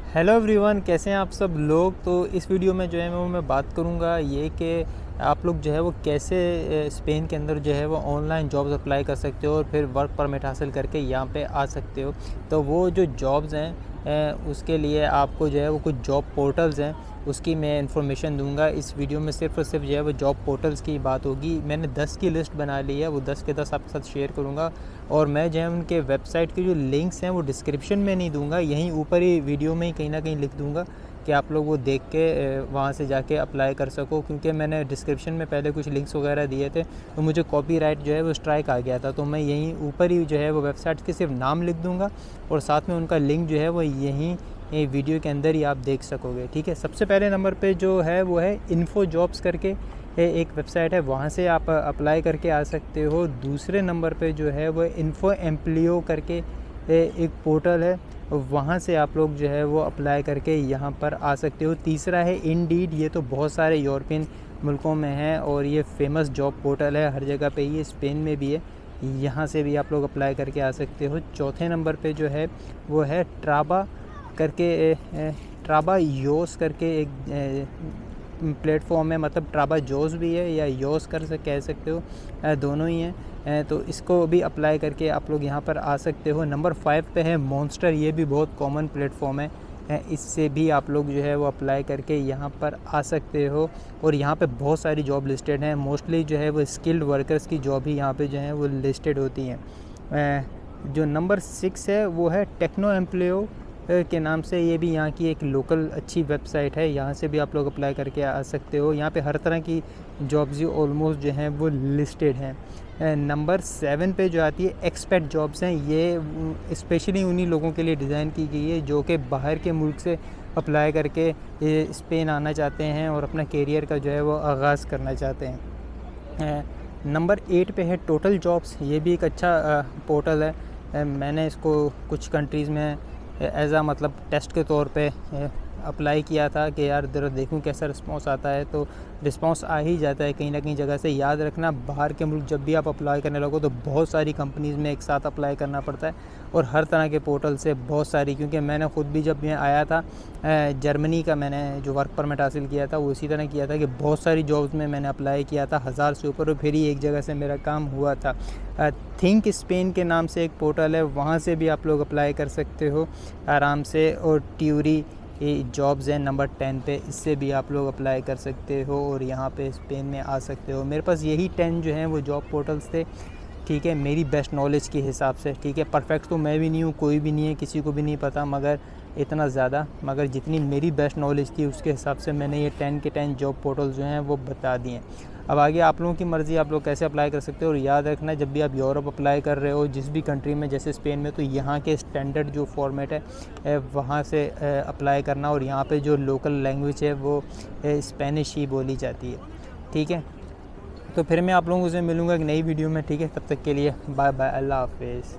Hello everyone, कैसे हैं आप सब लोग। तो इस वीडियो में जो है मैं बात करूंगा ये कि आप लोग जो है वो कैसे स्पेन के अंदर जो है वो ऑनलाइन जॉब्स अप्लाई कर सकते हो और फिर वर्क परमिट हासिल करके यहाँ पे आ सकते हो। तो वो जो जॉब्स हैं उसके लिए आपको जो है वो कुछ जॉब पोर्टल्स हैं, उसकी मैं इन्फॉर्मेशन दूंगा। इस वीडियो में सिर्फ और सिर्फ जो है वो जॉब पोर्टल्स की बात होगी। मैंने 10 की लिस्ट बना ली है, वो 10 के 10 आपके साथ शेयर करूँगा। और मैं जो है उनके वेबसाइट के जो लिंक्स हैं वो डिस्क्रिप्शन में नहीं दूंगा, यहीं ऊपर ही वीडियो में ही कहीं ना कहीं लिख दूंगा कि आप लोग वो देख के वहाँ से जाके अप्लाई कर सको। क्योंकि मैंने डिस्क्रिप्शन में पहले कुछ लिंक्स वगैरह दिए थे तो मुझे कॉपीराइट जो है वो स्ट्राइक आ गया था, तो मैं यहीं ऊपर ही जो है वो वेबसाइट के सिर्फ नाम लिख दूंगा और साथ में उनका लिंक जो है वो यहीं वीडियो के अंदर ही आप देख सकोगे। ठीक है, सबसे पहले नंबर पे जो है वो है इन्फो जॉब्स करके एक वेबसाइट है, वहाँ से आप अप्लाई करके आ सकते हो। दूसरे नंबर पे जो है वो इन्फो एम्प्लियो करके एक पोर्टल है, वहाँ से आप लोग जो है वो अप्लाई करके यहाँ पर आ सकते हो। तीसरा है इंडीड, ये तो बहुत सारे यूरोपियन मुल्कों में है और ये फेमस जॉब पोर्टल है, हर जगह पे ये स्पेन में भी है, यहाँ से भी आप लोग अप्लाई करके आ सकते हो। चौथे नंबर पे जो है वो है ट्राबा करके ट्राबा योस करके एक प्लेटफॉर्म है, मतलब ट्राबा जोस भी है या योस कह सकते हो, दोनों ही हैं। तो इसको भी अप्लाई करके आप लोग यहाँ पर आ सकते हो। नंबर 5 पे है मॉन्स्टर, ये भी बहुत कॉमन प्लेटफॉर्म है, इससे भी आप लोग जो है वो अप्लाई करके यहाँ पर आ सकते हो। और यहाँ पे बहुत सारी जॉब लिस्टेड हैं, मोस्टली जो है वो स्किल्ड वर्कर्स की जॉब ही यहाँ पे जो है वो लिस्टेड होती हैं। जो नंबर 6 है वो है टेक्नो एम्प्लॉय के नाम से, ये भी यहाँ की एक लोकल अच्छी वेबसाइट है, यहाँ से भी आप लोग अप्लाई करके आ सकते हो। यहाँ पे हर तरह की जॉब्स ऑलमोस्ट जो हैं वो लिस्टेड हैं। नंबर 7 पे जो आती है एक्सपेट जॉब्स हैं, ये स्पेशली उन्हीं लोगों के लिए डिज़ाइन की गई है जो कि बाहर के मुल्क से अप्लाई करके स्पेन आना चाहते हैं और अपना करियर का जो है वो आगाज़ करना चाहते हैं। नंबर 8 पे है टोटल जॉब्स, ये भी एक अच्छा पोर्टल है। मैंने इसको कुछ कंट्रीज़ में एज़ मतलब टेस्ट के तौर पे अप्लाई किया था कि यार ज़रा देखूँ कैसा रिस्पांस आता है, तो रिस्पांस आ ही जाता है कहीं ना कहीं जगह से। याद रखना, बाहर के मुल्क जब भी आप अप्लाई करने लगो तो बहुत सारी कंपनीज़ में एक साथ अप्लाई करना पड़ता है और हर तरह के पोर्टल से बहुत सारी, क्योंकि मैंने ख़ुद भी जब मैं आया था जर्मनी का, मैंने जो वर्क परमिट हासिल किया था वो इसी तरह किया था कि बहुत सारी जॉब्स में मैंने अप्लाई किया था, 1000 से ऊपर, और फिर ही एक जगह से मेरा काम हुआ था। थिंक स्पेन के नाम से एक पोर्टल है, वहाँ से भी आप लोग अप्लाई कर सकते हो आराम से। और ट्यूरी जॉब्स हैं नंबर 10 पे, इससे भी आप लोग अप्लाई कर सकते हो और यहाँ पे स्पेन में आ सकते हो। मेरे पास यही 10 जो हैं वो जॉब पोर्टल्स थे, ठीक है, मेरी बेस्ट नॉलेज के हिसाब से। ठीक है, परफेक्ट तो मैं भी नहीं हूँ, कोई भी नहीं है, किसी को भी नहीं पता मगर इतना ज़्यादा, मगर जितनी मेरी बेस्ट नॉलेज थी उसके हिसाब से मैंने ये 10 के 10 जॉब पोर्टल्स जो हैं वो बता दिए। अब आगे आप लोगों की मर्ज़ी, आप लोग कैसे अप्लाई कर सकते हो। और याद रखना, जब भी आप यूरोप अप्लाई कर रहे हो जिस भी कंट्री में, जैसे स्पेन में, तो यहाँ के स्टैंडर्ड जो फॉर्मेट है वहाँ से अप्लाई करना, और यहाँ पे जो लोकल लैंग्वेज है वो स्पेनिश ही बोली जाती है। ठीक है, तो फिर मैं आप लोगों से मिलूँगा एक नई वीडियो में। ठीक है, तब तक के लिए बाय बाय, अल्लाह हाफिज़।